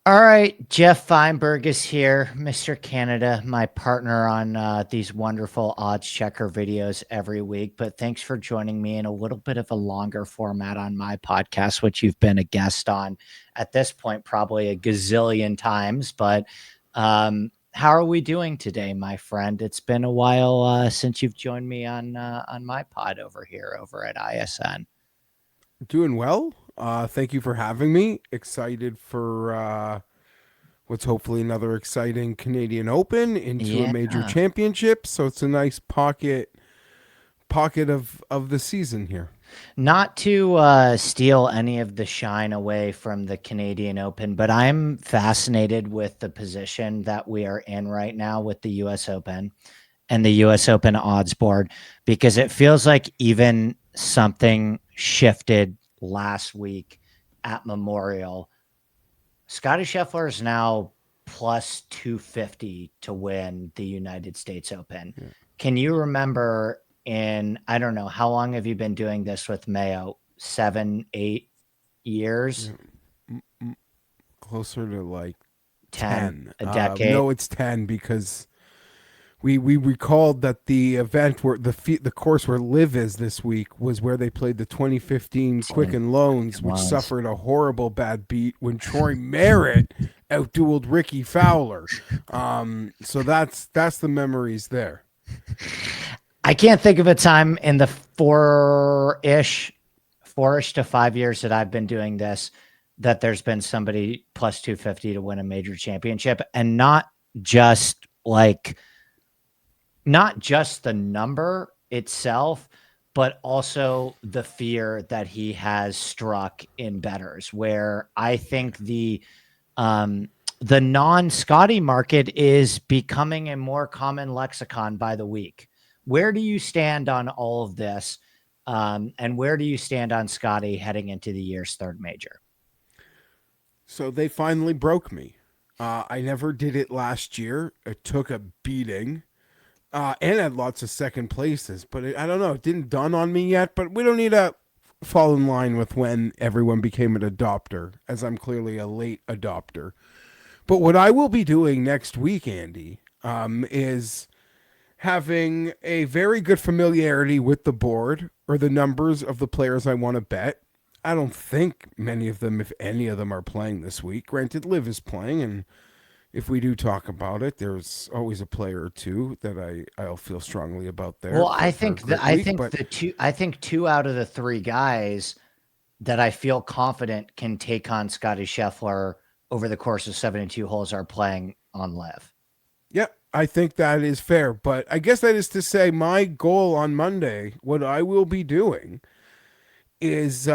All right, Geoff Fienberg is here, Mr. Canada, my partner on these wonderful odds checker videos every week. But thanks for joining me in a little bit of a longer format on my podcast, which you've been a guest on at this point, probably a gazillion times. But how are we doing today, my friend? It's been a while since you've joined me on my pod over here over at ISN. Doing well. Thank you for having me. Excited for what's hopefully another exciting Canadian Open into a Yeah. major championship. So it's a nice pocket of the season here. Not to steal any of the shine away from the Canadian Open, but I'm fascinated with the position that we are in right now with the US Open and the US Open odds board, because it feels like even something shifted last week at Memorial. Scottie Scheffler is now plus 250 to win the United States Open. Yeah. Can you remember I don't know, how long have you been doing this with Mayo? 7, 8 years? Closer to like 10, 10. a decade? No, it's 10 because we recalled that the event where the course where LIV is this week was where they played the 2015 Quicken Loans, which suffered a horrible bad beat when Troy Merritt outdueled Ricky Fowler. So that's the memories there. I can't think of a time in the four-ish to 5 years that I've been doing this that there's been somebody plus 250 to win a major championship, and not just the number itself, but also the fear that he has struck in bettors, where I think the non-Scotty market is becoming a more common lexicon by the week. Where do you stand on all of this? And where do you stand on Scotty heading into the year's third major? So they finally broke me. I never did it last year. It took a beating. And had lots of second places, but I don't know. It didn't dawn on me yet, but we don't need to fall in line with when everyone became an adopter, as I'm clearly a late adopter. But what I will be doing next week, Andy, is having a very good familiarity with the board or the numbers of the players I want to bet. I don't think many of them, if any of them, are playing this week. Granted, LIV is playing, and if we do talk about it, there's always a player or two that I'll feel strongly about there. Well, I think two out of the three guys that I feel confident can take on Scottie Scheffler over the course of 72 holes are playing on LIV. Yeah, I think that is fair. But I guess that is to say my goal on Monday, what I will be doing is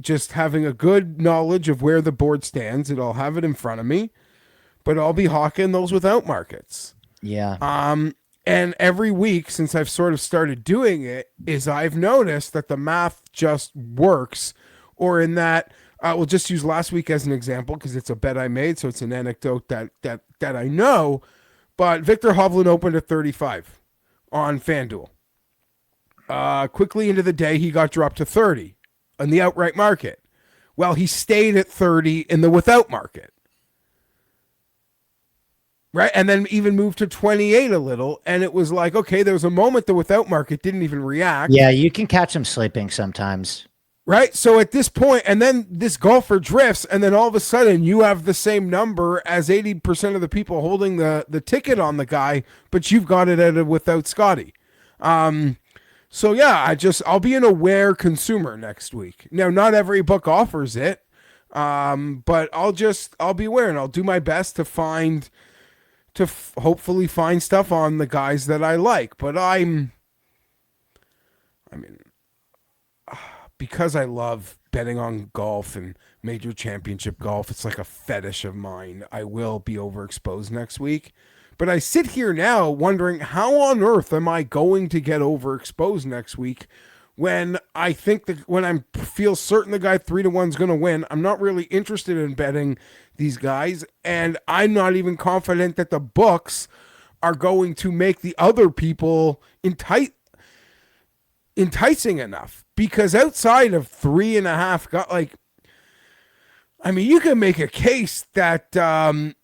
just having a good knowledge of where the board stands, and I'll have it in front of me, but I'll be hawking those without markets. Yeah. And every week since I've sort of started doing it is I've noticed that the math just works, or in that we'll just use last week as an example because it's a bet I made, so it's an anecdote that I know. But Victor Hovland opened at 35 on FanDuel. Quickly into the day, he got dropped to 30 on the outright market. Well, he stayed at 30 in the without market. Right. And then even moved to 28 a little. And it was like, okay, there was a moment the without market didn't even react. Yeah, you can catch him sleeping sometimes. Right. So at this point, and then this golfer drifts, and then all of a sudden you have the same number as 80% of the people holding the ticket on the guy, but you've got it at a without Scotty. So yeah, I'll be an aware consumer next week. Now, not every book offers it, but I'll be aware, and I'll do my best to hopefully find stuff on the guys that I like. But because I love betting on golf and major championship golf, it's like a fetish of mine. I will be overexposed next week. But I sit here now wondering, how on earth am I going to get overexposed next week when I think that when I feel certain the guy 3-1 is going to win? I'm not really interested in betting these guys, and I'm not even confident that the books are going to make the other people enticing enough, because outside of 3.5, I mean, you can make a case that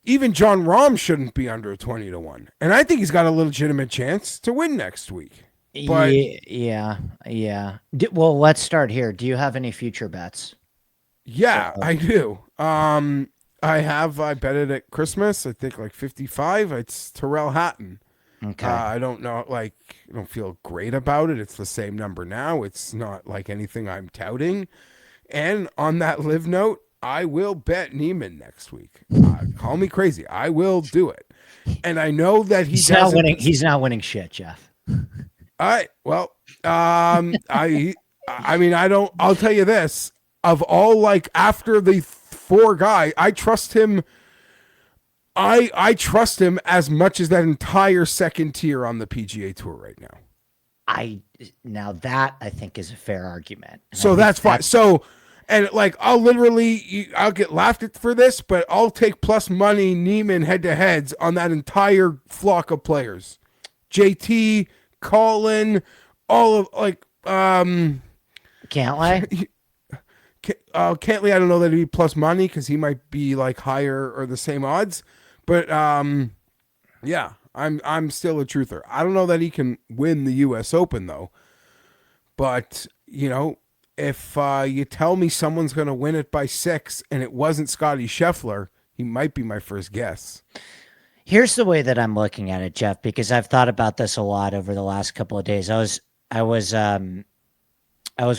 even John Rahm shouldn't be under 20-1. And I think he's got a legitimate chance to win next week. But Yeah. Well, let's start here. Do you have any future bets? yeah, I do. I bet it at Christmas. I think like 55. It's Terrell Hatton. Okay. I don't know. I don't feel great about it. It's the same number now. It's not like anything I'm touting. And on that live note, I will bet Neiman next week. Call me crazy. I will do it. And I know that he's not winning. He's not winning shit, Geoff. All right. Well, I mean, I'll tell you this. Of all, after the four guy, I trust him. I trust him as much as that entire second tier on the PGA Tour right now. Now that I think is a fair argument. So that's fine. So, and I'll get laughed at for this, but I'll take plus money Neiman head to heads on that entire flock of players. JT, Colin, all of Cantlay. Cantlay, I don't know that he'd be plus money because he might be higher or the same odds. But yeah, I'm still a truther. I don't know that he can win the U.S. Open though. But if you tell me someone's going to win it by 6 and it wasn't Scottie Scheffler, he might be my first guess. Here's the way that I'm looking at it, Geoff, because I've thought about this a lot over the last couple of days. I was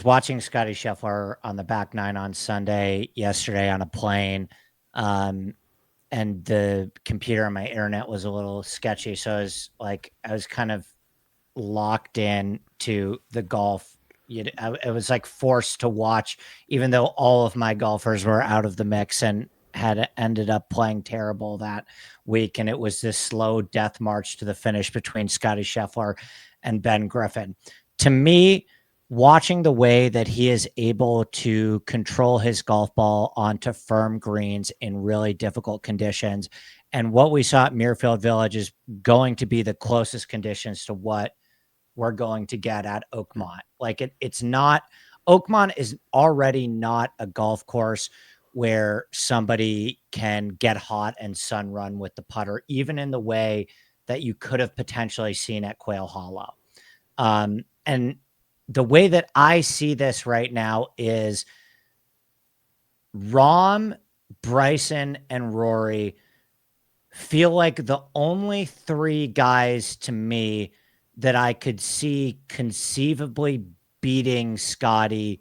watching Scottie Scheffler on the back nine on Sunday yesterday on a plane. And the computer on my internet was a little sketchy. So I was kind of locked in to the golf. I was forced to watch, even though all of my golfers were out of the mix and had ended up playing terrible that week. And it was this slow death march to the finish between Scottie Scheffler and Ben Griffin. To me, watching the way that he is able to control his golf ball onto firm greens in really difficult conditions, and what we saw at Muirfield Village is going to be the closest conditions to what we're going to get at Oakmont. It's not, Oakmont is already not a golf course where somebody can get hot and sun run with the putter, even in the way that you could have potentially seen at Quail Hollow. And the way that I see this right now is Rahm, Bryson, and Rory feel like the only 3 guys to me that I could see conceivably beating Scottie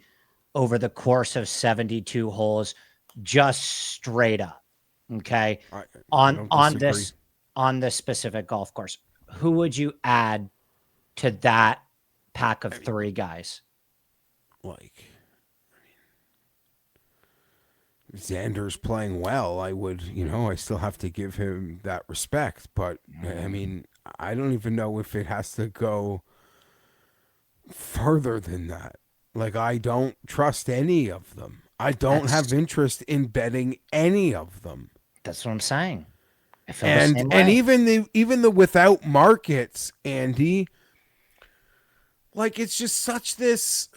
over the course of 72 holes, just straight up. Okay. On this specific golf course. Who would you add to that pack of 3 guys? Xander's playing well. I would, I still have to give him that respect. But I mean, I don't even know if it has to go further than that. I don't trust any of them. I don't have interest in betting any of them. That's what I'm saying. And even the without markets, Andy, it's just such this,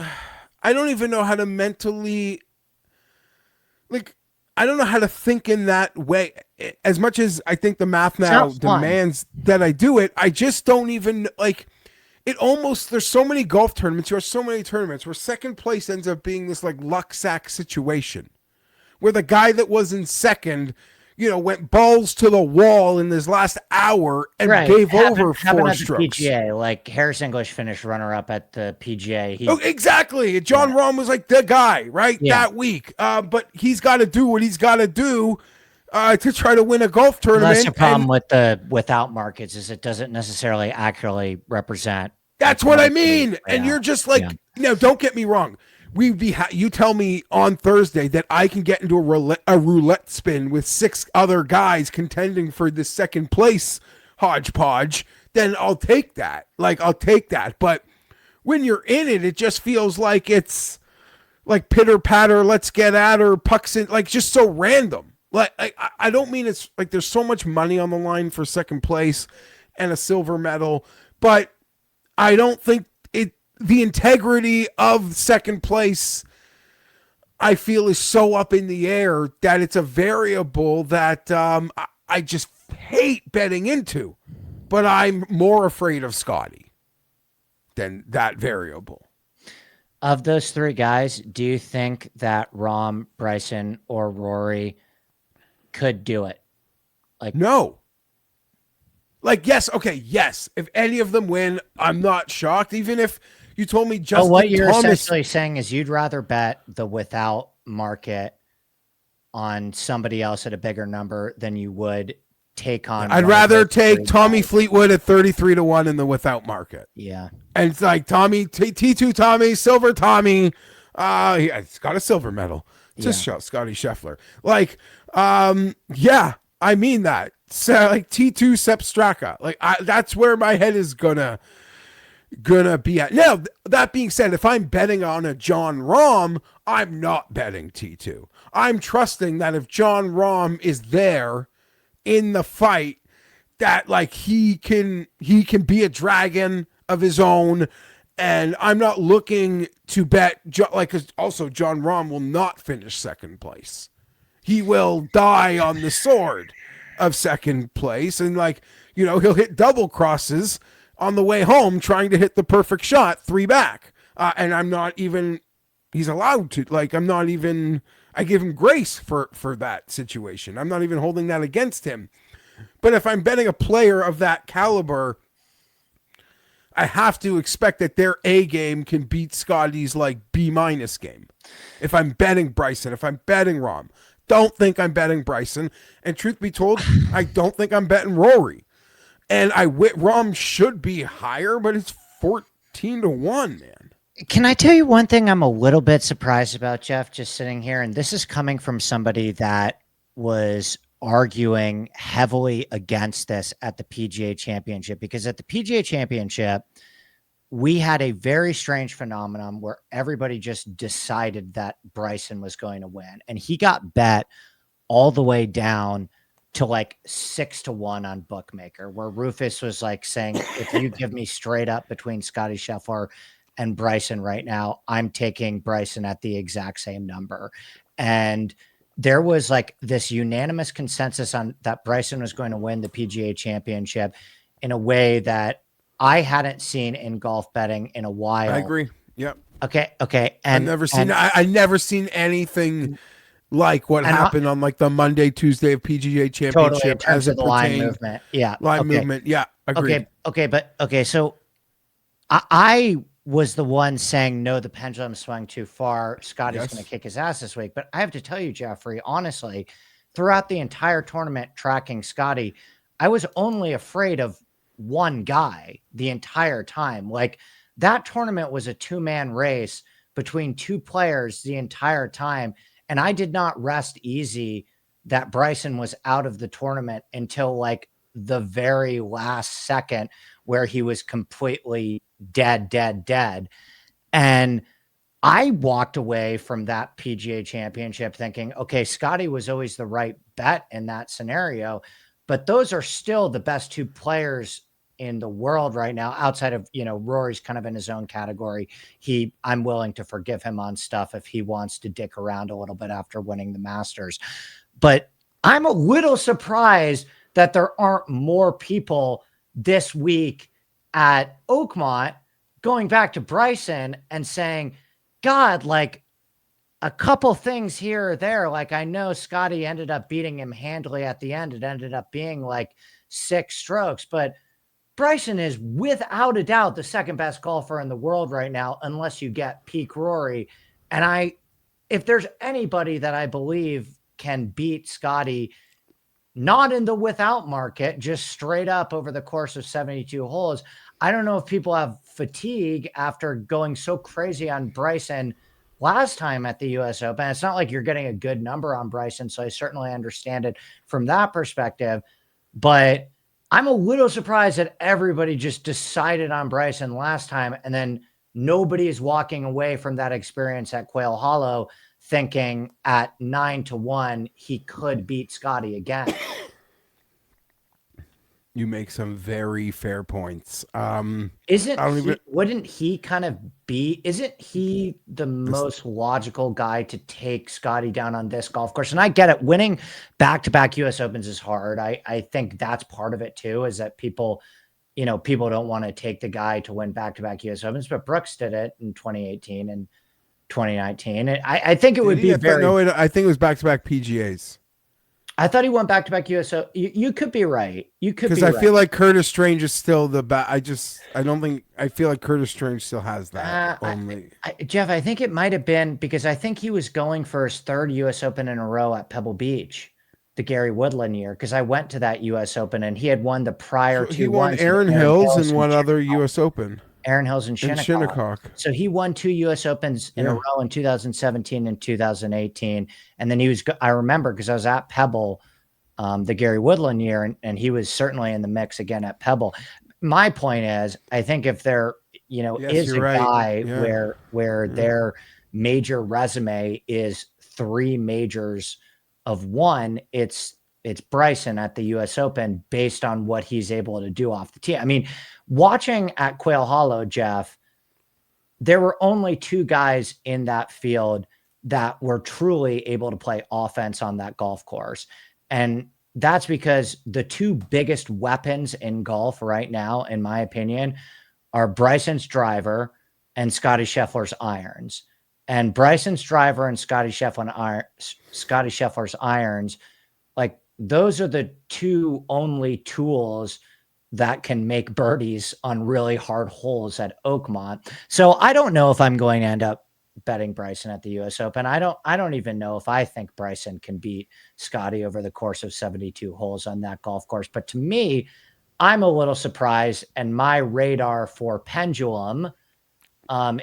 I don't even know how to mentally, I don't know how to think in that way. As much as I think the math now demands that I do it, I just don't even, it almost, there's so many golf tournaments, where second place ends up being this luck sack situation where the guy that was in second, went balls to the wall in this last hour and gave over 4 strokes. PGA, Harris English finished runner up at the PGA. Exactly. John Rahm was the guy, right? Yeah. That week. But he's got to do what he's got to do to try to win a golf tournament. That's the problem with the without markets is it doesn't necessarily accurately represent. That's what I mean. And you're just don't get me wrong. You tell me on Thursday that I can get into a roulette spin with 6 other guys contending for the second place hodgepodge, then I'll take that. I'll take that. But when you're in it, it just feels like it's pitter patter, let's get at her, pucks in, just so random. I don't mean it's there's so much money on the line for second place and a silver medal, but I don't think the integrity of second place, I feel is so up in the air that it's a variable that I just hate betting into. But I'm more afraid of Scottie than that variable. Of those three guys, do you think that Rahm, Bryson, or Rory could do it? Like, no. Like, yes, okay, yes. If any of them win, I'm not shocked. Even if you told me Justin what you're Thomas, essentially saying is you'd rather bet the without market on somebody else at a bigger number than you would take on. I'd one of rather those take three Tommy guys. Fleetwood at 33-1 in the without market. Yeah. And it's like Tommy, T2 Tommy, Silver Tommy. He's got a silver medal. Just show Scottie Scheffler. Like, yeah, I mean that. So, like T2 Sepp Straka. Like, that's where my head is gonna be at. Now, that being said, if I'm betting on a John Rahm, I'm not betting T2. I'm trusting that if John Rahm is there in the fight, that like he can be a dragon of his own. And I'm not looking to bet, like, cause also John Rahm will not finish second place. He will die on the sword of second place. And like, he'll hit double crosses on the way home trying to hit the perfect shot 3 back. And I'm not even, he's allowed to, like, I give him grace for that situation. I'm not even holding that against him. But if I'm betting a player of that caliber, I have to expect that their A game can beat Scottie's like B- game. If I'm betting Bryson, if I'm betting Rahm, don't think I'm betting Bryson. And truth be told, I don't think I'm betting Rory. And Rahm should be higher, but it's 14-1, man. Can I tell you one thing I'm a little bit surprised about, Geoff, just sitting here? And this is coming from somebody that was arguing heavily against this at the PGA Championship, because at the PGA Championship, we had a very strange phenomenon where everybody just decided that Bryson was going to win. And he got bet all the way down to like 6-1 on Bookmaker, where Rufus was like saying, if you give me straight up between Scottie Scheffler and Bryson right now, I'm taking Bryson at the exact same number. And there was like this unanimous consensus on that Bryson was going to win the PGA Championship in a way that I hadn't seen in golf betting in a while. I agree. Yep. Okay. And I never seen anything like what happened on like the Monday, Tuesday of PGA Championship totally in terms as of it the line movement. Yeah. Line movement. Yeah. Agreed. Okay. So I was the one saying, no, the pendulum swung too far. Scottie's going to kick his ass this week. But I have to tell you, Jeffrey, honestly, throughout the entire tournament tracking Scottie, I was only afraid of one guy the entire time. Like, that tournament was a 2-man race between 2 players the entire time. And I did not rest easy that Bryson was out of the tournament until like the very last second, where he was completely dead. And I walked away from that PGA Championship thinking, okay, Scottie was always the right bet in that scenario, but those are still the best 2 players in the world right now, outside of, Rory's kind of in his own category. I'm willing to forgive him on stuff if he wants to dick around a little bit after winning the Masters. But I'm a little surprised that there aren't more people this week at Oakmont going back to Bryson and saying, God, like a couple things here or there. Like, I know Scottie ended up beating him handily at the end. It ended up being like 6 strokes, but Bryson is without a doubt the second best golfer in the world right now, unless you get peak Rory. And if there's anybody that I believe can beat Scottie, not in the without market, just straight up over the course of 72 holes. I don't know if people have fatigue after going so crazy on Bryson last time at the US Open. It's not like you're getting a good number on Bryson, so I certainly understand it from that perspective. But I'm a little surprised that everybody just decided on Bryson last time, and then nobody is walking away from that experience at Quail Hollow thinking at 9-1 he could beat Scottie again. You make some very fair points. Isn't I don't even. wouldn't he kind of isn't he the This, most logical guy to take Scottie down on this golf course? And I get it. Winning back-to-back US Opens is hard. I think that's part of it too, is that people don't want to take the guy to win back-to-back US Opens, but Brooks did it in 2018 and 2019. And I think it would be very. I think it was back-to-back PGAs. I thought he went back-to-back US. So you could be right. You could be because I feel like Curtis Strange is still the best. I don't think I feel like Curtis Strange still has that. Geoff, I think it might have been because I think he was going for his third US Open in a row at Pebble Beach, the Gary Woodland year, because I went to that US Open and he had won the prior two. He won Aaron Hills and one other US Open. Aaron Hills and Shinnecock. So he won 2 US Opens in a row in 2017 and 2018. And then I remember because I was at Pebble the Gary Woodland year, and he was certainly in the mix again at Pebble. My point is, I think if there, is a guy where their major resume is 3 majors of one, it's Bryson at the US Open based on what he's able to do off the tee. I mean, watching at Quail Hollow, Geoff, there were only 2 guys in that field that were truly able to play offense on that golf course. And that's because the 2 biggest weapons in golf right now, in my opinion, are Bryson's driver and Scottie Scheffler's irons. And Bryson's driver and Scottie Scheffler's irons, like those are the 2 only tools that can make birdies on really hard holes at Oakmont. So I don't know if I'm going to end up betting Bryson at the US Open. I don't even know if I think Bryson can beat Scottie over the course of 72 holes on that golf course. But to me, I'm a little surprised, and my radar for pendulum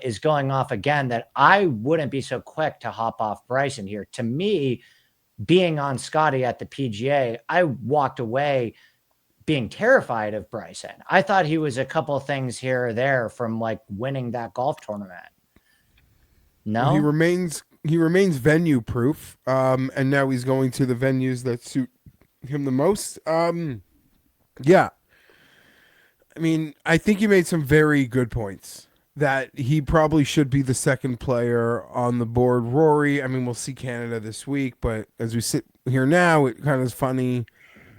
is going off again, that I wouldn't be so quick to hop off Bryson here. To me, being on Scottie at the PGA, I walked away being terrified of Bryson. I thought he was a couple things here or there from like winning that golf tournament. No, he remains venue proof. And now he's going to the venues that suit him the most. Yeah. I mean, I think you made some very good points that he probably should be the second player on the board. Rory, I mean, we'll see Canada this week, but as we sit here now, it kind of is funny.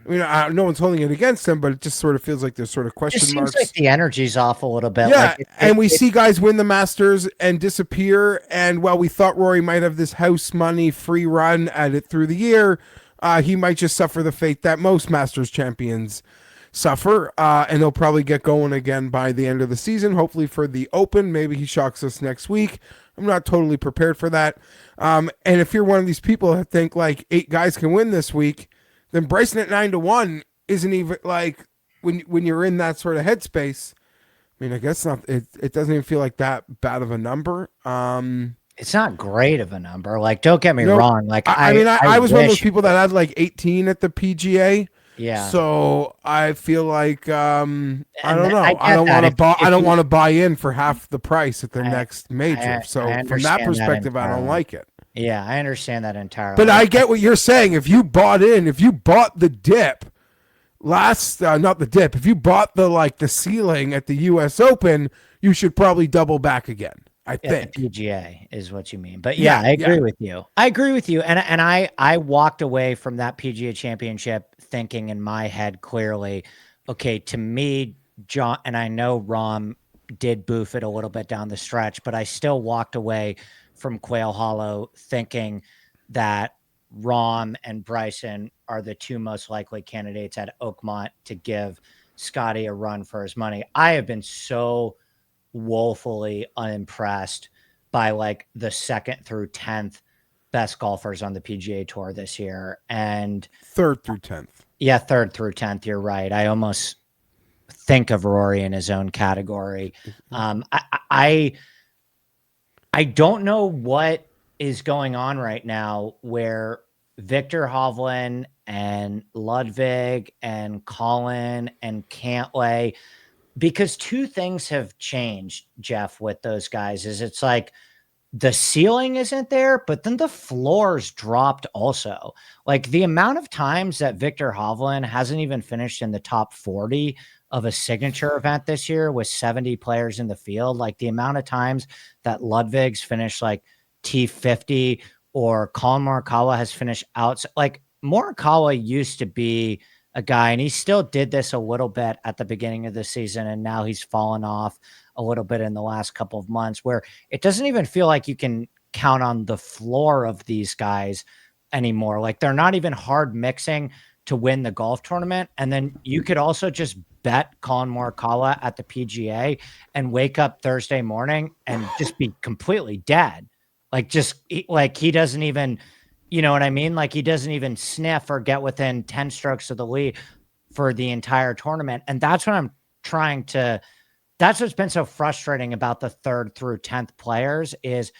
I mean, no one's holding it against him, but it just sort of feels like there's sort of question marks. It seems like the energy's off a little bit. Yeah, and we see guys win the Masters and disappear. And while we thought Rory might have this house money free run at it through the year, he might just suffer the fate that most Masters champions suffer, and he'll probably get going again by the end of the season, hopefully for the Open. Maybe he shocks us next week. I'm not totally prepared for that. And if you're one of these people that think like 8 guys can win this week, then Bryson at 9-1 isn't even like when you're in that sort of headspace. I mean, I guess not. It doesn't even feel like that bad of a number. It's not great of a number. Like, don't get me wrong. Like, I was one of those people that had like 18 at the PGA. Yeah. So I feel like I don't know. I don't want to buy in for half the price at the next major. So from that perspective, I don't like it. Yeah, I understand that entirely. But I get what you're saying. If you bought the dip not the dip, if you bought the ceiling at the US Open, you should probably double back again. I think the PGA is what you mean. But yeah, I agree with you. I agree with you. And I walked away from that PGA Championship thinking in my head clearly, okay, to me, John, and I know Rom did boof it a little bit down the stretch, but I still walked away from Quail Hollow thinking that Rom and Bryson are the 2 most likely candidates at Oakmont to give Scottie a run for his money. I have been so woefully unimpressed by like the 2nd through 10th best golfers on the PGA Tour this year, and 3rd through 10th. Yeah, 3rd through 10th. You're right. I almost think of Rory in his own category. I don't know what is going on right now where Victor Hovland and Ludwig and Colin and Cantlay, because 2 things have changed, Geoff, with those guys. Is it's like the ceiling isn't there, but then the floor's dropped also. Like the amount of times that Victor Hovland hasn't even finished in the top 40 of a signature event this year with 70 players in the field, like the amount of times that Ludwig's finished like T50 or Colin Morikawa has finished out. Like Morikawa used to be a guy, and he still did this a little bit at the beginning of the season, and now he's fallen off a little bit in the last couple of months, where it doesn't even feel like you can count on the floor of these guys anymore. Like they're not even hard mixing to win the golf tournament. And then you could also just bet Colin Morikawa at the PGA and wake up Thursday morning and just be completely dead. Like like he doesn't even, you know what I mean? Like he doesn't even sniff or get within 10 strokes of the lead for the entire tournament. And that's what I'm trying to, that's what's been so frustrating about the 3rd through 10th players is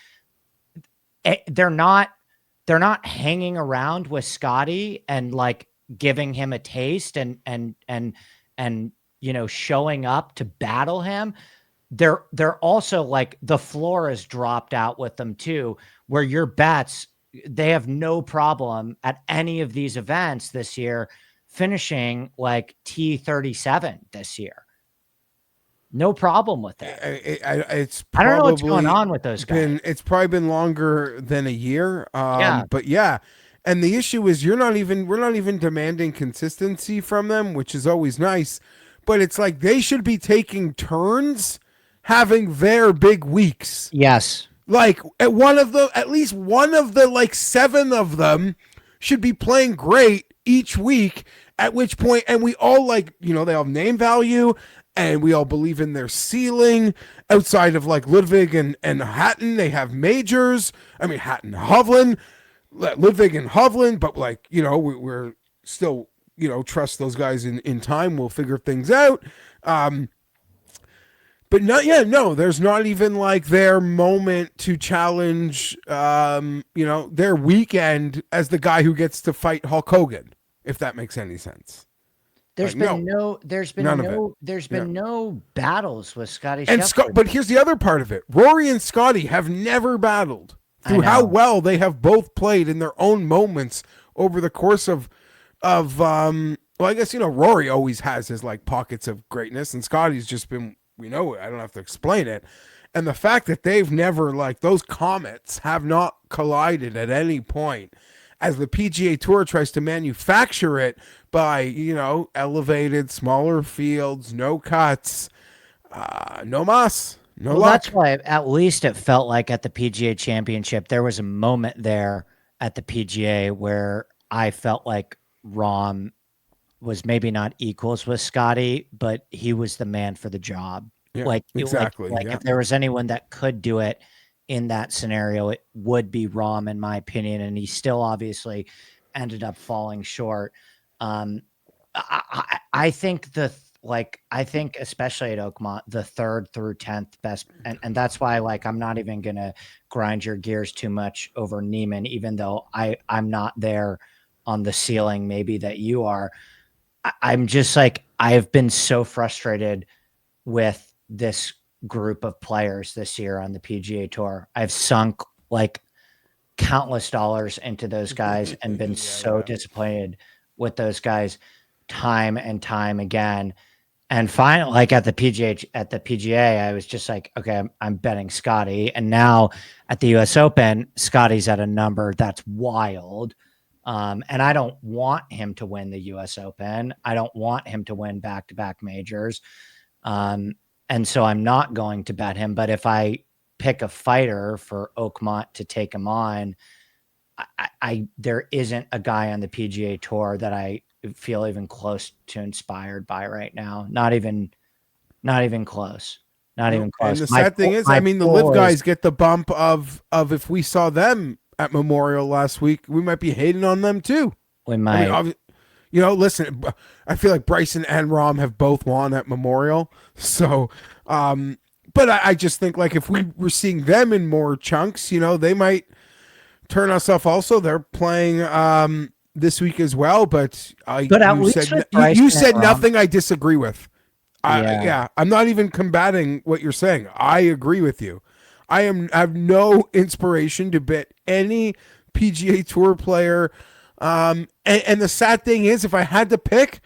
they're not hanging around with Scottie and like giving him a taste and you know, showing up to battle him. They're also like the floor has dropped out with them too, where your bets, they have no problem at any of these events this year finishing like T37 this year. No problem with that. I don't know what's going on with those guys. It's probably been longer than a year. Yeah. But yeah. And the issue is we're not even demanding consistency from them, which is always nice. But it's like they should be taking turns having their big weeks. Yes. Like at least one of the like 7 of them should be playing great each week, at which point, and we all like, you know, they have name value and we all believe in their ceiling outside of like Ludwig and Hatton. They have majors. I mean, Hatton, Hovland, Ludwig and Hovland, but like, you know, we're still, you know, trust those guys in time. We'll figure things out. But no, there's not even like their moment to challenge, you know, their weekend as the guy who gets to fight Hulk Hogan, if that makes any sense. There's been no battles with Scottie Scheffler. But here's the other part of it. Rory and Scottie have never battled through how well they have both played in their own moments over the course of well, I guess, you know, Rory always has his like pockets of greatness and Scottie's just been, we know it, I don't have to explain it. And the fact that they've never, like, those comets have not collided at any point as the PGA Tour tries to manufacture it by, you know, elevated, smaller fields, no cuts, no mas, no luck. That's why at least it felt like at the PGA Championship, there was a moment there at the PGA where I felt like Rahm was maybe not equals with Scottie, but he was the man for the job. Yeah, like exactly. Like if there was anyone that could do it in that scenario, it would be Rahm, in my opinion. And he still obviously ended up falling short. I think I think especially at Oakmont, the 3rd through 10th best, and that's why like I'm not even gonna grind your gears too much over Neiman, even though I'm not there on the ceiling maybe that you are. I'm just like, I've been so frustrated with this group of players this year on the PGA Tour. I've sunk like countless dollars into those guys and been so disappointed with those guys time and time again. And finally, like at the PGA, I was just like, okay, I'm betting Scottie. And now at the US Open, Scottie's at a number that's wild. And I don't want him to win the US Open. I don't want him to win back-to-back majors. And so I'm not going to bet him. But if I pick a fighter for Oakmont to take him on, there isn't a guy on the PGA Tour that I feel even close to inspired by right now. Not even close. Not even close. And the sad thing is, I mean, the LIV guys get the bump of if we saw them at Memorial last week, we might be hating on them too. We might. I mean, you know, listen, I feel like Bryson and Rahm have both won at Memorial. So, but I just think like if we were seeing them in more chunks, you know, they might turn us off also. They're playing this week as well, but you said nothing I disagree with. I'm not even combating what you're saying. I agree with you. I have no inspiration to bet any PGA Tour player. And the sad thing is, if I had to pick,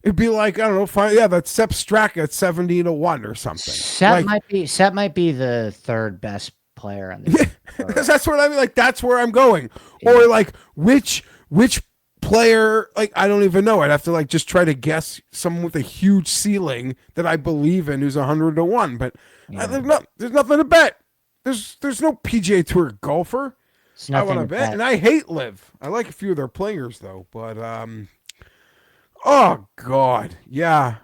it'd be like, I don't know, fine, yeah, that's Sepp Straka at 70-1 or something. Sepp might be the third best player on the that's what I mean. Like, that's where I'm going. Yeah. Or like which player, like, I don't even know. I'd have to like just try to guess someone with a huge ceiling that I believe in who's 100-1. But there's nothing to bet. There's no PGA Tour golfer I want to bet, and I hate LIV. I like a few of their players though, but oh god, yeah.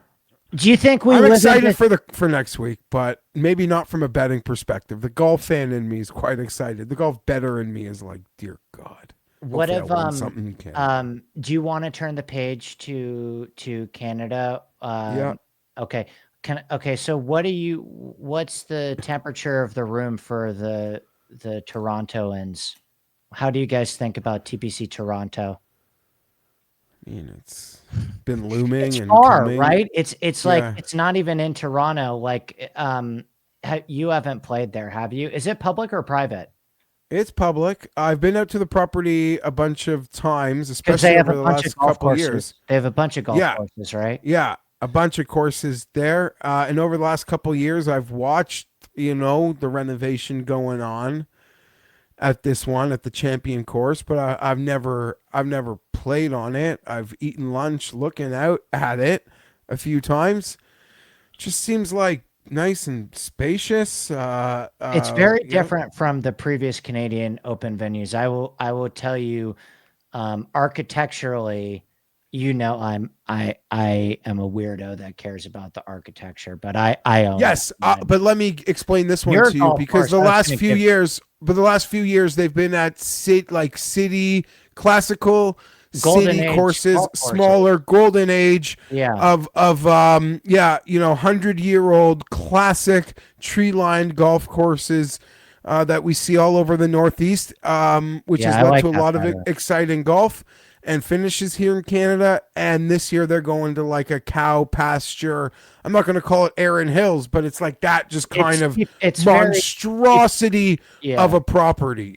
Do you think I'm excited for next week, but maybe not from a betting perspective. The golf fan in me is quite excited. The golf bettor in me is like, dear God. What if do you want to turn the page to Canada? Yeah. Okay. So what's the temperature of the room for the Torontoans? How do you guys think about TPC Toronto? I mean, it's been looming. It's and far, coming. Right? It's like it's not even in Toronto. Like, you haven't played there, have you? Is it public or private? It's public. I've been out to the property a bunch of times, especially over the last couple of years. They have a bunch of golf courses, right? Yeah, a bunch of courses there. And over the last couple of years, I've watched, the renovation going on at this one, at the Champion course, but I've never played on it. I've eaten lunch looking out at it a few times. Just seems like nice and spacious. It's very different from the previous Canadian Open venues. I will tell you, architecturally, I am a weirdo that cares about the architecture, but I own. Yes, but let me explain this one to you, because the last few years they've been at city classical Golden city Age courses, smaller golden age of 100-year-old classic tree-lined golf courses that we see all over the Northeast, which has led to a lot of exciting golf and finishes here in Canada. And this year they're going to like a cow pasture. I'm not going to call it Erin Hills, but it's like that, just kind of monstrosity of a property.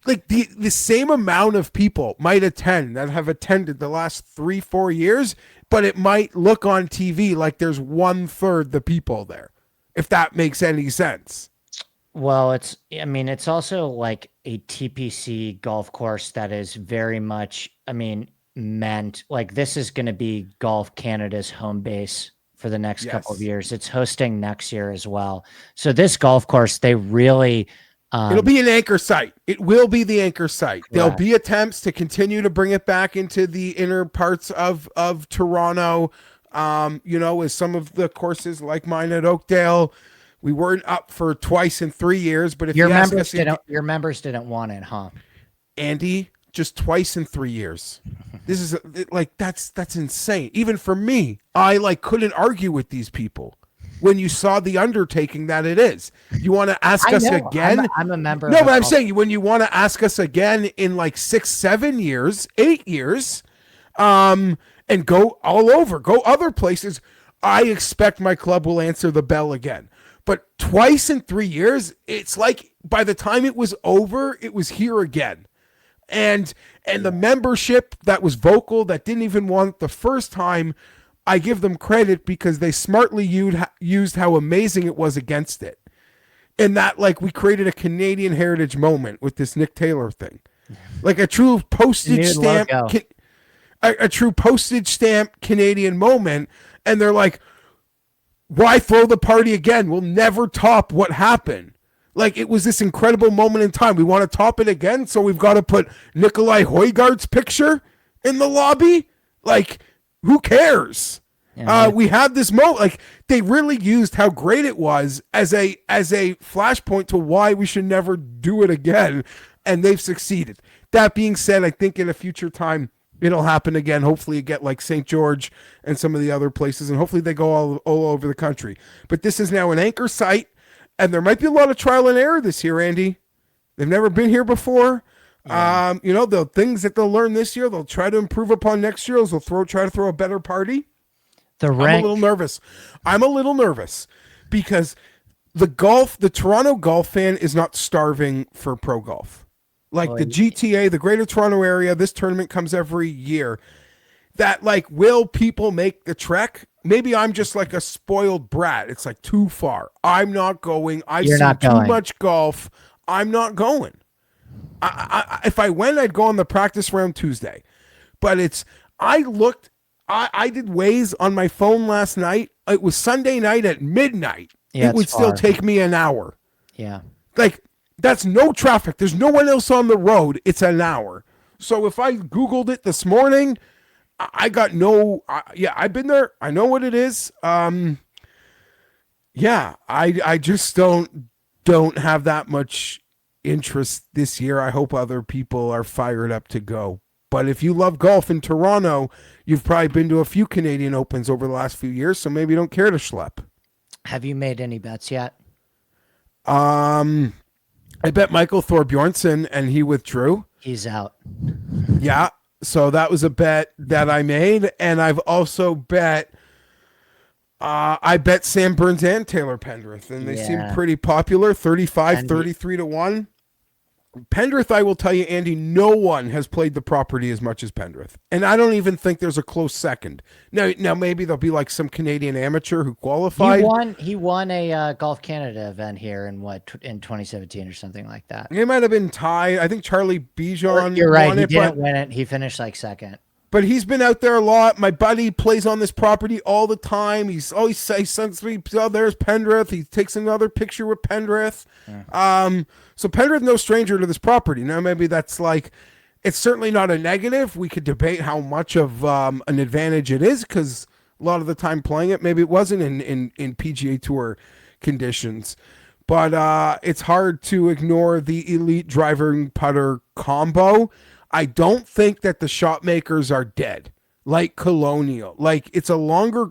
Like the same amount of people might attend that have attended the last 3-4 years, but it might look on TV like there's 1/3 the people there, if that makes any sense. Well, it's also like a TPC golf course that is very much, meant like this is going to be Golf Canada's home base for the next couple of years. It's hosting next year as well. So this golf course, they really... it'll be an anchor site. It will be the anchor site. Correct. There'll be attempts to continue to bring it back into the inner parts of Toronto. As some of the courses like mine at Oakdale, we weren't up for twice in 3 years. But if your members didn't want it, huh? Andy, just twice in 3 years. This is that's insane. Even for me, I couldn't argue with these people. When you saw the undertaking that it is, you want to ask us again? I'm a member. No, but I'm saying when you want to ask us again in like 6, 7 years, 8 years, and go all over, go other places, I expect my club will answer the bell again. But twice in 3 years, it's like by the time it was over, it was here again. And the membership that was vocal, that didn't even want it the first time, I give them credit because they smartly used how amazing it was against it. And that, we created a Canadian heritage moment with this Nick Taylor thing. Like a true postage stamp, a true postage stamp Canadian moment. And they're like, why throw the party again? We'll never top what happened. Like, it was this incredible moment in time. We want to top it again, so we've got to put Nikolai Højgaard's picture in the lobby? Who cares? Yeah, we had this moment. They really used how great it was as a flashpoint to why we should never do it again, and they've succeeded. That being said, I think in a future time it'll happen again. Hopefully you get like St. George and some of the other places, and hopefully they go all over the country. But this is now an anchor site, and there might be a lot of trial and error this year, Andy. They've never been here before. Yeah. The things that they'll learn this year, they'll try to improve upon next year. They'll try to throw a better party. I'm a little nervous because the Toronto golf fan is not starving for pro golf. Like Well, the GTA, the Greater Toronto Area, this tournament comes every year. That like, will people make the trek? Maybe I'm just like a spoiled brat. It's like too far. I'm not going. I've you're seen not too going. much golf. I'm not going. If I went, I'd go on the practice round Tuesday. But I did Waze on my phone last night. It was Sunday night at midnight. Yeah, It would it's still far. take me an hour. Yeah. Like, that's no traffic. There's no one else on the road. It's an hour. So if I Googled it this morning, I got no. Yeah, I've been there. I know what it is. Yeah, I just don't have that much interest this year. I hope other people are fired up to go. But if you love golf in Toronto, you've probably been to a few Canadian Opens over the last few years, so maybe you don't care to schlep. Have you made any bets yet? I bet Michael Thorbjornsen and he withdrew. He's out. Yeah. So that was a bet that I made. And I've also bet I bet Sam Burns and Taylor Pendrith, and they seem pretty popular. 35, 33 to 1. Pendrith, I will tell you, Andy, no one has played the property as much as Pendrith. And I don't even think there's a close second. Now maybe there'll be like some Canadian amateur who qualified. He won a Golf Canada event here in in 2017 or something like that. It might have been tied. I think Charlie Bijan. You're right. Won He it, didn't win it. He finished like second. But he's been out there a lot. My buddy plays on this property all the time. He's always he sends me, oh, there's Pendrith. He takes another picture with Pendrith. So Pendrith, no stranger to this property. Now maybe that's like, it's certainly not a negative. We could debate how much of an advantage it is, because a lot of the time playing it, maybe it wasn't in PGA Tour conditions. But it's hard to ignore the elite driver and putter combo. I don't think that the shot makers are dead, like Colonial. Like, it's a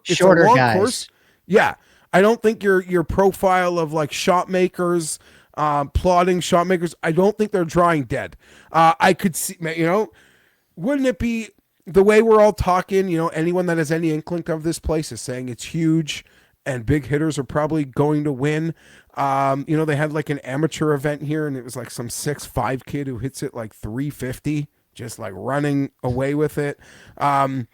shorter long guys. course. Yeah, I don't think your profile of like shot makers, plotting shot makers, I don't think they're drawing dead. I could see, wouldn't it be the way we're all talking? Anyone that has any inkling of this place is saying it's huge and big hitters are probably going to win. They had like an amateur event here, and it was like some 6'5" kid who hits it like 350, just like running away with it. But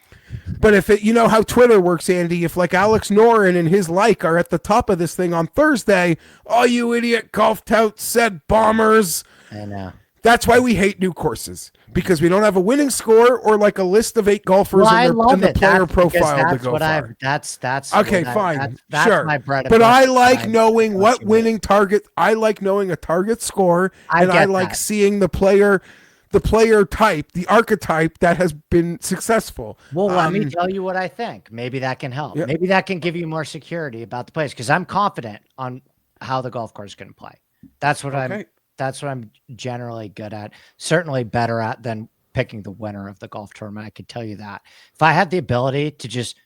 if it, how Twitter works, Andy, if like Alex Noren and his like are at the top of this thing on Thursday, all you idiot golf touts said bombers. I know. That's why we hate new courses, because we don't have a winning score or like a list of 8 golfers in the player profile to go for. That's okay, fine, that's sure. my bread and but butter. I like knowing what winning target. I like knowing a target score, and I like seeing the player type, the archetype that has been successful. Well, let me tell you what I think. Maybe that can help. Yeah. Maybe that can give you more security about the place, because I'm confident on how the golf course is going to play. That's what I'm generally good at. Certainly better at than picking the winner of the golf tournament. I could tell you that. If I had the ability to just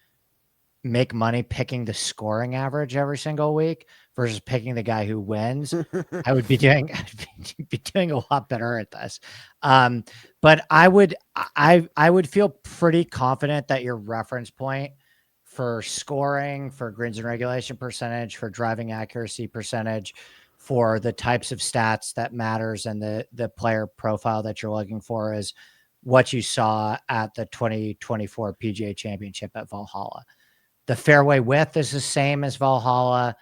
make money picking the scoring average every single week versus picking the guy who wins, I would be doing a lot better at this. But I would feel pretty confident that your reference point for scoring, for greens and regulation percentage, for driving accuracy percentage, for the types of stats that matters and the player profile that you're looking for is what you saw at the 2024 PGA Championship at Valhalla. The fairway width is the same as Valhalla.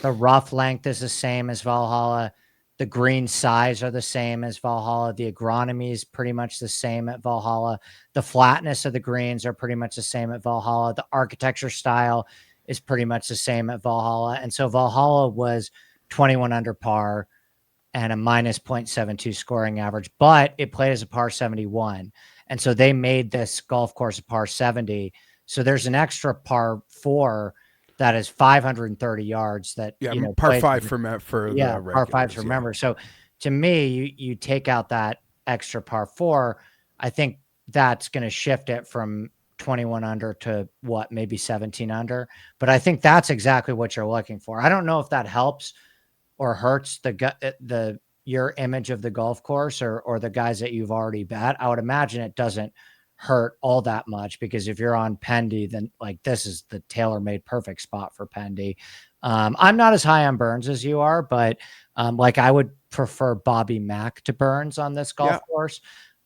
The rough length is the same as Valhalla. The green size are the same as Valhalla. The agronomy is pretty much the same at Valhalla. The flatness of the greens are pretty much the same at Valhalla. The architecture style is pretty much the same at Valhalla. And so Valhalla was 21 under par and a minus 0.72 scoring average, but it played as a par 71. And so they made this golf course a par 70. So there's an extra par 4 that is 530 yards that, par 5 for par 5 for members. So to me, you take out that extra par 4, I think that's going to shift it from 21 under to maybe 17 under. But I think that's exactly what you're looking for. I don't know if that helps or hurts your image of the golf course or the guys that you've already bet. I would imagine it doesn't hurt all that much, because if you're on Pendy, then like this is the tailor-made perfect spot for Pendy. I'm not as high on Burns as you are, but like I would prefer Bobby Mack to Burns on this golf course.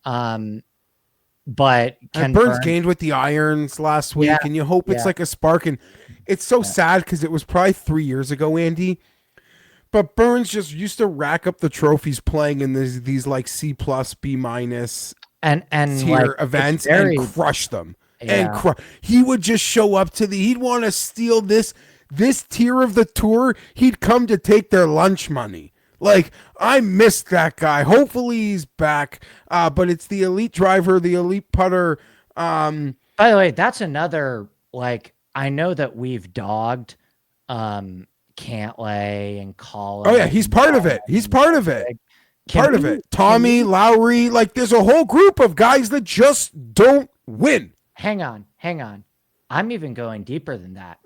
But and Burns gained with the irons last week, and you hope it's like a spark. And it's so sad because it was probably 3 years ago, Andy. But Burns just used to rack up the trophies playing in these like C+, B- and tier like, events and crush them. And he would just show up to he'd want to steal this tier of the tour. He'd come to take their lunch money. Like, I missed that guy. Hopefully he's back. But it's the elite driver, the elite putter. By the way, that's another, like, I know that we've dogged Cantlay and Collins. Oh yeah, he's part of it. He's part of it. Part of it. Tommy, Lowry, like there's a whole group of guys that just don't win. Hang on. I'm even going deeper than that.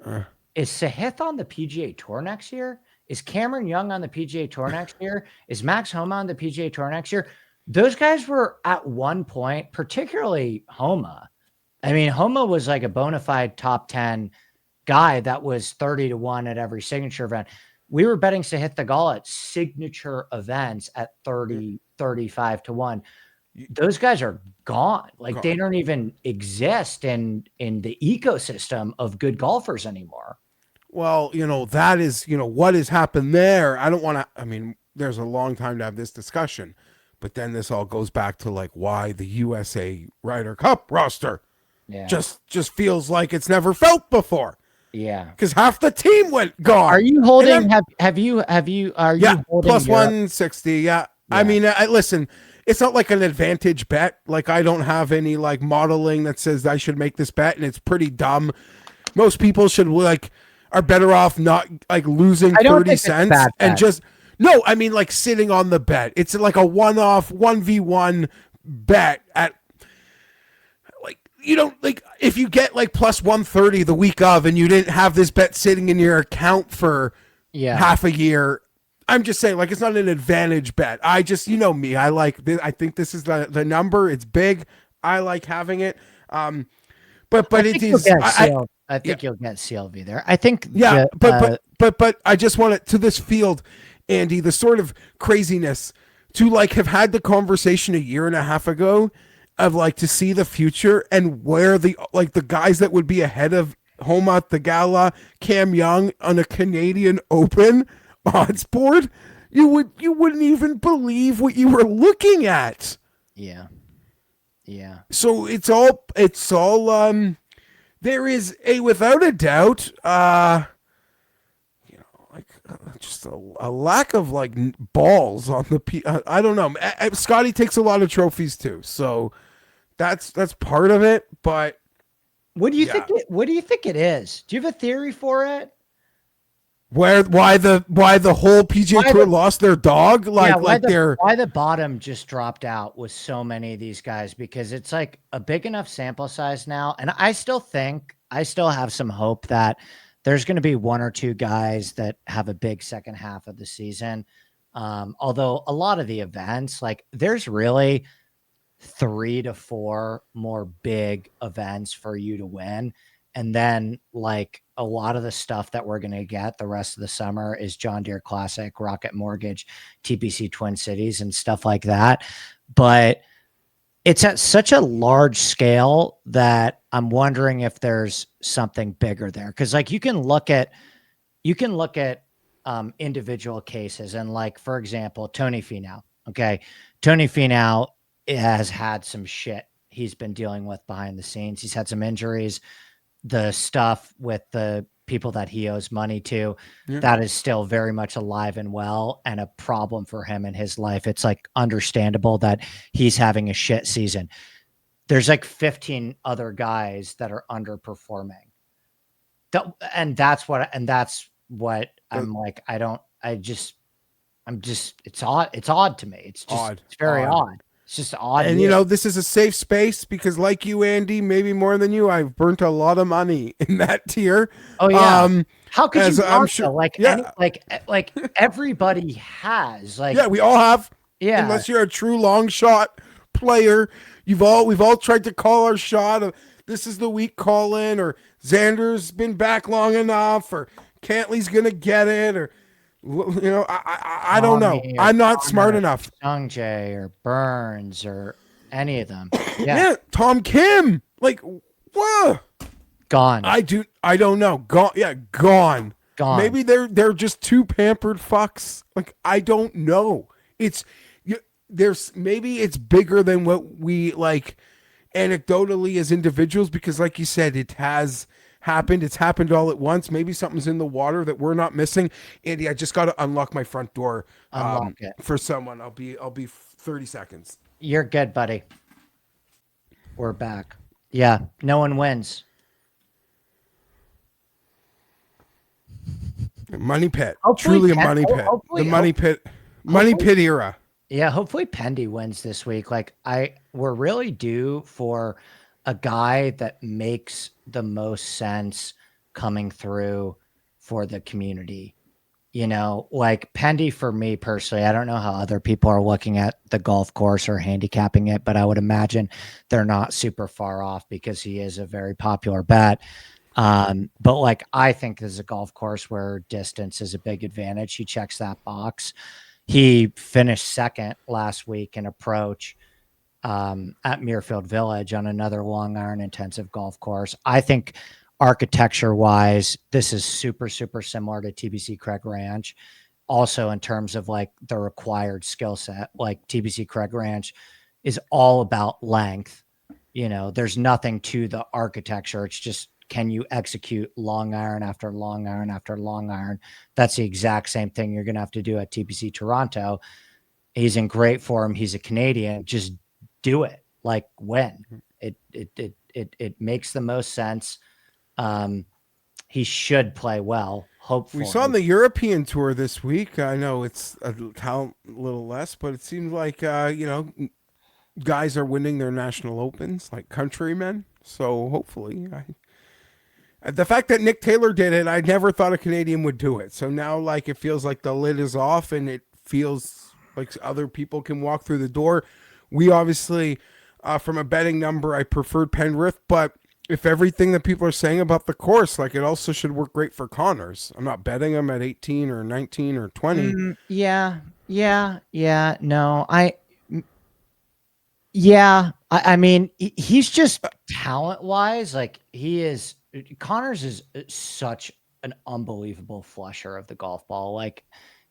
Is Sahith on the PGA Tour next year? Is Cameron Young on the PGA Tour next year? Is Max Homa on the PGA Tour next year? Those guys were at one point, particularly Homa. I mean, Homa was like a bona fide top 10 guy that was 30-1 at every signature event. We were betting Sahith Theegala at signature events at 30, 35-1. Those guys are gone. Like they don't even exist in the ecosystem of good golfers anymore. Well, that is, what has happened there. I don't want to, I mean, there's a long time to have this discussion, but then this all goes back to like why the USA Ryder Cup roster just feels like it's never felt before. Yeah. Because half the team went gone. Are you holding, have you holding plus 160. Yeah. I mean, listen, it's not like an advantage bet. Like I don't have any like modeling that says I should make this bet, and it's pretty dumb. Most people should are better off not like losing 30 cents and just I mean like sitting on the bet. It's like a one-off 1v1 bet at like if you get like plus 130 the week of and you didn't have this bet sitting in your account for half a year. I'm just saying, like, it's not an advantage bet. I just, me, I like this. I think this is the number. It's big. I like having it. But it is. I think you'll get CLV there. I think. Yeah, but I just want it to this field, Andy, the sort of craziness to like have had the conversation a year and a half ago of like to see the future and where the guys that would be ahead of Homa, Theegala, Cam Young on a Canadian Open odds board, you wouldn't even believe what you were looking at. Yeah. So it's all there is without a doubt just a lack of like balls on the I don't know. Scottie takes a lot of trophies too, so that's part of it. But what do you think? What do you think it is? Do you have a theory for it? Why the whole PGA Tour lost their dog? Why the bottom just dropped out with so many of these guys, because it's like a big enough sample size now. And I still have some hope that there's going to be one or two guys that have a big second half of the season. Although a lot of the events, like there's really 3 to 4 more big events for you to win. And then like a lot of the stuff that we're going to get the rest of the summer is John Deere Classic, Rocket Mortgage, TPC Twin Cities and stuff like that. But it's at such a large scale that I'm wondering if there's something bigger there. Cause like you can look at individual cases and like, for example, Tony Finau. Okay. Tony Finau has had some shit he's been dealing with behind the scenes. He's had some injuries. The stuff with the people that he owes money to, that is still very much alive and well and a problem for him in his life. It's like understandable that he's having a shit season. There's like 15 other guys that are underperforming. And that's what I'm like, it's odd. It's odd to me. It's just, it's very odd. It's just odd. And, this is a safe space because like you, Andy, maybe more than you, I've burnt a lot of money in that tier. Oh, yeah. How could you I'm sure, like everybody has. Like, we all have. Yeah. Unless you're a true long shot player. We've all tried to call our shot of this is the week call in, or Xander's been back long enough, or Cantley's gonna get it, or I don't know. Tommy or I'm not smart Connor, enough. Sung Jae or Burns or any of them. Yeah, Yeah, Tom Kim. Like, whoa. gone, I don't know. Gone. Yeah, gone. gone. Maybe they're just two pampered fucks. Like, I don't know. It's there's maybe it's bigger than what we like anecdotally as individuals, because like you said, it has happened. It's happened all at once. Maybe something's in the water that we're not missing. Andy, I just got to unlock my front door Unlock it. for someone. I'll be 30 seconds. You're good, buddy. We're back. Yeah, no one wins. Money pit. Hopefully Truly a Pen- money ho- pit. hopefully- The money pit. Money hopefully- pit era. Yeah, hopefully Pendy wins this week. Like we're really due for a guy that makes the most sense coming through for the community. Like Pendy for me personally, I don't know how other people are looking at the golf course or handicapping it, but I would imagine they're not super far off because he is a very popular bet. But like I think there's a golf course where distance is a big advantage. He checks that box. He finished second last week in approach at Muirfield Village on another long iron intensive golf course. I think architecture wise, this is super, super similar to TBC Craig Ranch. Also in terms of like the required skill set, like TBC Craig Ranch is all about length. There's nothing to the architecture. It's just, can you execute long iron after long iron after long iron? That's the exact same thing you're going to have to do at TPC Toronto. He's in great form. He's a Canadian. Just do it. Like win. It makes the most sense. He should play well. Hopefully, We saw on the European tour this week. I know it's a little less, but it seems like guys are winning their national opens like countrymen. So hopefully, the fact that Nick Taylor did it, I never thought a Canadian would do it. So now, like, it feels like the lid is off, and it feels like other people can walk through the door. We obviously, from a betting number, I preferred Pendrith, but if everything that people are saying about the course, like, it also should work great for Connors. I'm not betting him at 18 or 19 or 20. Yeah. No, I mean, he's just talent wise, like Connors is such an unbelievable flusher of the golf ball. Like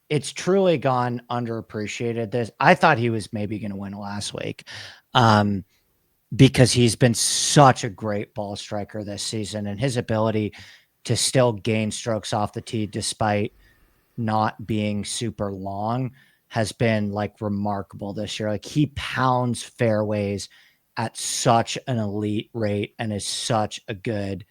it's truly gone underappreciated. I thought he was maybe going to win last week. Because he's been such a great ball striker this season, and his ability to still gain strokes off the tee despite not being super long has been like remarkable this year. Like he pounds fairways at such an elite rate and is such a good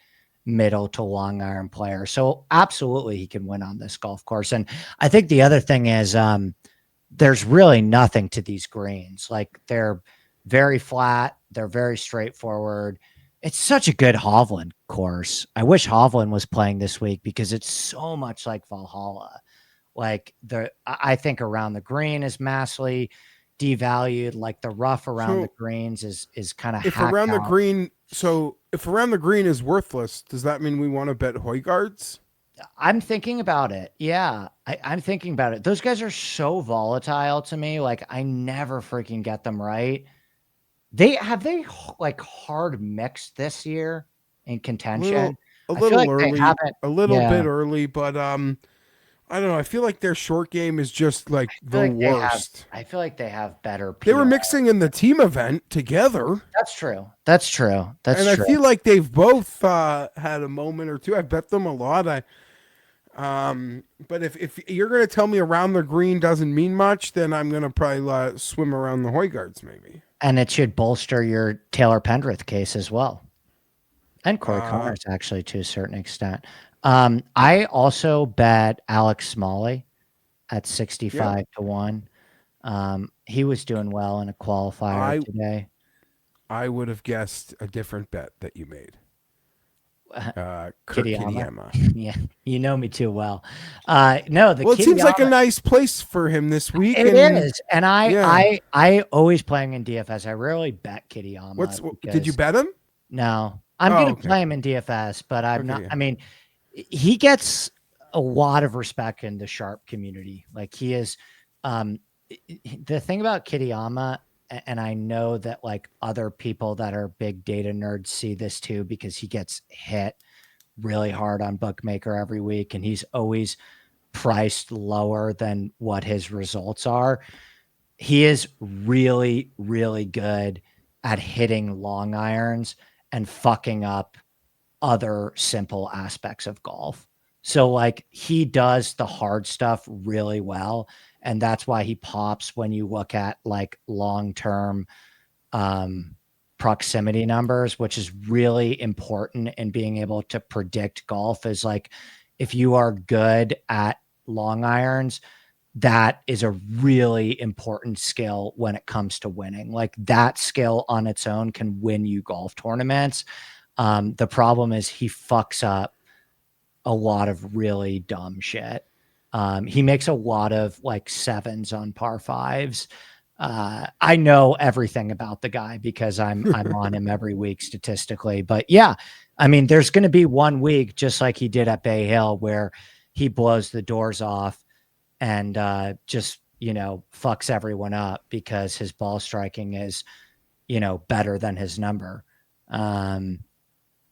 middle to long iron player. So absolutely he can win on this golf course. And I think the other thing is there's really nothing to these greens. Like they're very flat. They're very straightforward. It's such a good Hovland course. I wish Hovland was playing this week because it's so much like Valhalla. Like I think around the green is massively devalued. Like the rough around the greens is kind of if around the green. So if around the green is worthless, does that mean we want to bet Højgaards? I'm thinking about it. Yeah, I'm thinking about it. Those guys are so volatile to me. Like I never freaking get them right. They like hard mixed this year in contention. A little like early, bit early, but I don't know. I feel like their short game is just like the worst. I feel like they have better PR. They were mixing in the team event together. That's true. And I feel like they've both had a moment or two. I bet them a lot. But if you're gonna tell me around the green doesn't mean much, then I'm gonna probably swim around the Højgaards maybe. And it should bolster your Taylor Pendrith case as well. And Corey Connors, actually, to a certain extent. I also bet Alex Smalley at 65 to 1. He was doing well in a qualifier today. I would have guessed a different bet that you made. Kitayama. Kitayama. Yeah, you know me too well. No, the Well, it seems like a Kitayama, nice place for him this week. it And is, and yeah, I always playing in DFS. I rarely bet Kitayama did you because bet him? no, I'm Oh, gonna okay. play him in DFS, but I'm Okay, not. yeah. I mean, he gets a lot of respect in the sharp community. Like he is, um, the thing about Kitayama, and I know that like other people that are big data nerds see this too because he gets hit really hard on Bookmaker every week, and he's always priced lower than what his results are. He is really, really good at hitting long irons and fucking up other simple aspects of golf. So like he does the hard stuff really well. And that's why he pops when you look at like long-term proximity numbers, which is really important in being able to predict golf. Is like if you are good at long irons, that is a really important skill when it comes to winning. Like that skill on its own can win you golf tournaments. The problem is he fucks up a lot of really dumb shit. He makes a lot of like sevens on par fives. I know everything about the guy because I'm on him every week statistically. But yeah, I mean, there's going to be one week just like he did at Bay Hill where he blows the doors off and just fucks everyone up because his ball striking is better than his number.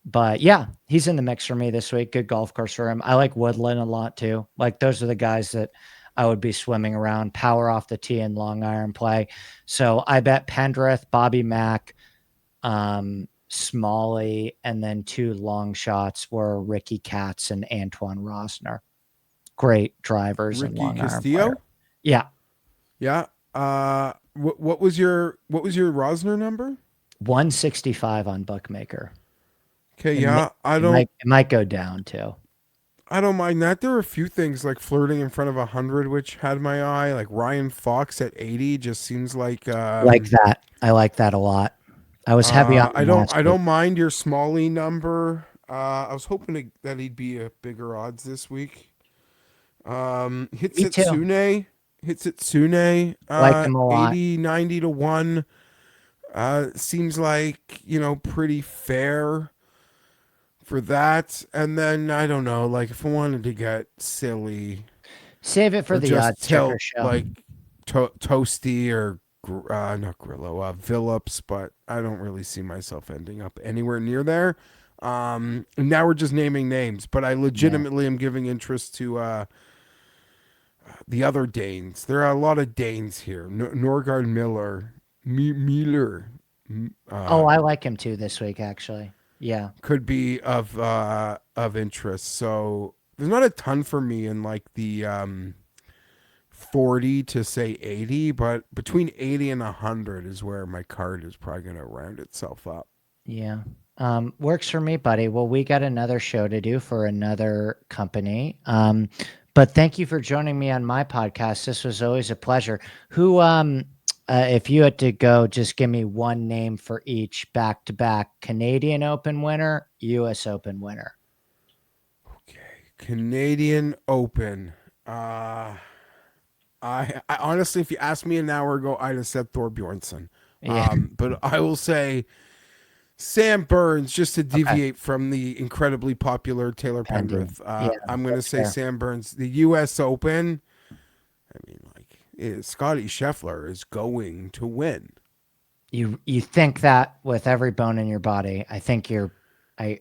But yeah, he's in the mix for me this week. Good golf course for him. I like Woodland a lot too. Like those are the guys that I would be swimming around, power off the tee and long iron play. So I bet Pendrith, Bobby Mack, Smalley, and then 2 long shots were Ricky Katz and Antoine Rosner. Great drivers and Ricky long iron player. Castillo. Yeah. Yeah. What was your Rosner number? 165 on Bookmaker. Okay, yeah. It might go down too. I don't mind that. There are a few things like flirting in front of 100, which had my eye. Like Ryan Fox at 80 just seems like that. I like that a lot. I was heavy on I him don't last I week. don't mind your Smalley number. I was hoping that he'd be a bigger odds this week. Hits Me at too. Sune. Hits at Sune. Like him a lot. 80, 90 to 1. Seems like, pretty fair for that. And then I don't know, like if I wanted to get silly, Save it for or the just odds checker tilt show. like Toasty or not Grillo, Phillips, but I don't really see myself ending up anywhere near there. And now we're just naming names, but I legitimately am giving interest to the other Danes. There are a lot of Danes here. Norgard Miller. I like him too this week, actually. Yeah. Could be of interest. So there's not a ton for me in like the 40 to say 80, but between 80 and 100 is where my card is probably going to round itself up. Yeah. Works for me, buddy. Well, we got another show to do for another company. But thank you for joining me on my podcast. This was always a pleasure. Who, if you had to go, just give me one name for each back-to-back Canadian Open winner, U.S. Open winner. Okay, Canadian Open. I honestly, if you asked me an hour ago, I'd have said Thor Bjornsson. Yeah. But I will say Sam Burns, just to deviate from the incredibly popular Taylor Pendrith. I'm going to say fair. Sam Burns. The U.S. Open, I mean, like, Scottie Scheffler is going to win. You think that with every bone in your body. I think I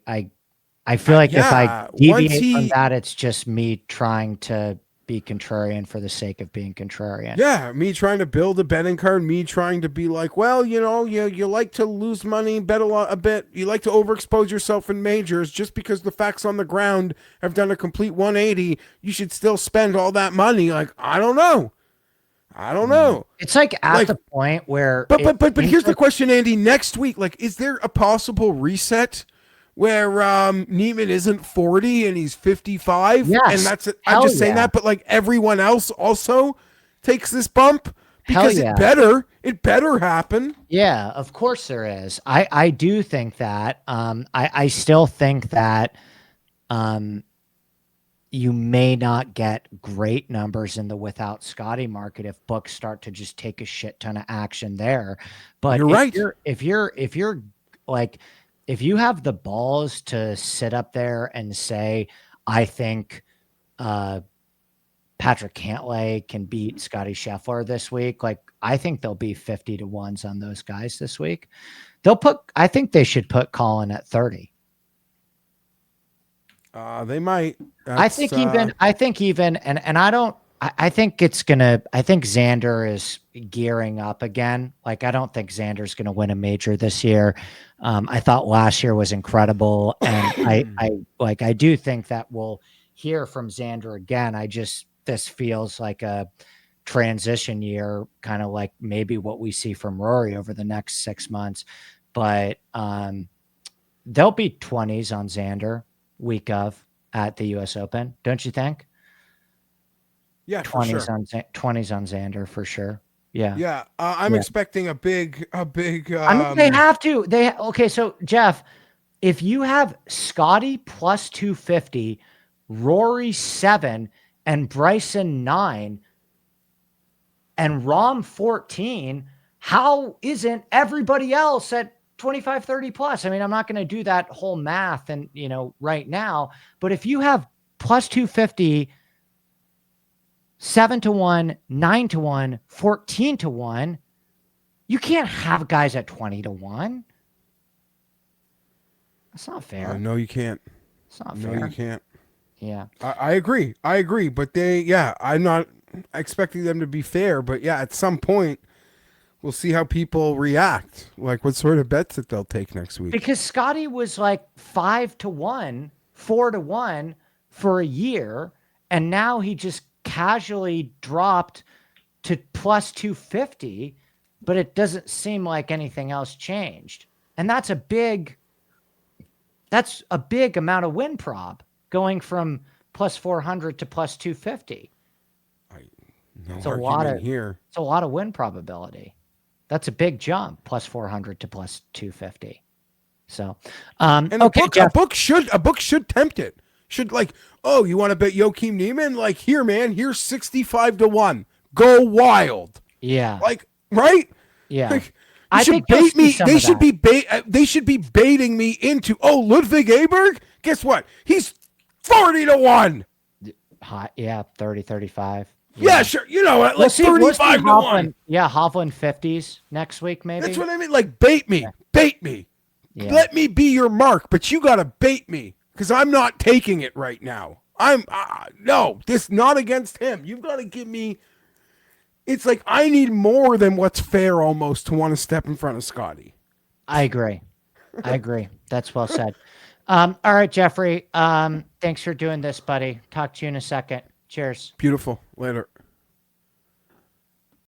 feel like if I deviate from that, it's just me trying to be contrarian for the sake of being contrarian. Yeah, me trying to build a betting card, me trying to be like, well, you like to lose money, bet a bit. You like to overexpose yourself in majors just because the facts on the ground have done a complete 180. You should still spend all that money. Like, I don't know. It's like at the point where But here's the question, Andy. Next week, like, is there a possible reset where Neiman isn't 40 and he's 55? Yes. And that's it. I'm just saying that, but like everyone else also takes this bump Hell because yeah. it better happen. Yeah, of course there is. I do think that. I still think that you may not get great numbers in the without Scotty market if books start to just take a shit ton of action there. But You're right. if you're like, if you have the balls to sit up there and say, I think Patrick Cantlay can beat Scottie Scheffler this week, like I think they'll be 50 to 1s on those guys this week. I think they should put Colin at 30. They might. I think even, and I think Xander is gearing up again. Like, I don't think Xander's going to win a major this year. I thought last year was incredible. And I do think that we'll hear from Xander again. This feels like a transition year, kind of like maybe what we see from Rory over the next 6 months, but there'll be 20s on Xander week of at the US Open. Don't you think? Yeah, 20s for sure. 20s on Xander for sure. Yeah. Yeah. I'm expecting a big, I mean, they have to, okay. So Geoff, if you have Scotty plus 250, Rory 7 and Bryson 9 and Rom 14, how isn't everybody else at 25, 30 plus? I mean, I'm not going to do that whole math and, right now, but if you have plus 250, 7 to 1, 9 to 1, 14 to 1, you can't have guys at 20 to 1. That's not fair. No, you can't. It's not fair. No, you can't. Yeah. I agree. But I'm not expecting them to be fair, but yeah, at some point we'll see how people react. Like what sort of bets that they'll take next week. Because Scotty was like 5 to 1, 4 to 1 for a year, and now he just casually dropped to plus 250, but it doesn't seem like anything else changed. And that's a big amount of win prob going from plus 400 to plus 250. It's a lot of win probability. That's a big jump, plus 400 to plus 250. So, and okay, a book should tempt it. Should like, oh, you want to bet Joachim Neiman? Like, here, man, here's 65 to 1. Go wild. Yeah. Like, right? Yeah. Like, I think bait me. They should be baiting me into, oh, Ludwig Aberg? Guess what? He's 40 to 1. Hot, yeah, 30, 35. Yeah, sure. Like 35 to 1. Yeah, Hovland 50s next week, maybe. That's what I mean. Like, bait me. Yeah. Let me be your mark, but you got to bait me because I'm not taking it right now. No, this not against him. You've got to give me. It's like I need more than what's fair almost to want to step in front of Scotty. I agree. That's well said. All right, Jeffrey. Thanks for doing this, buddy. Talk to you in a second. Cheers. Beautiful. Later.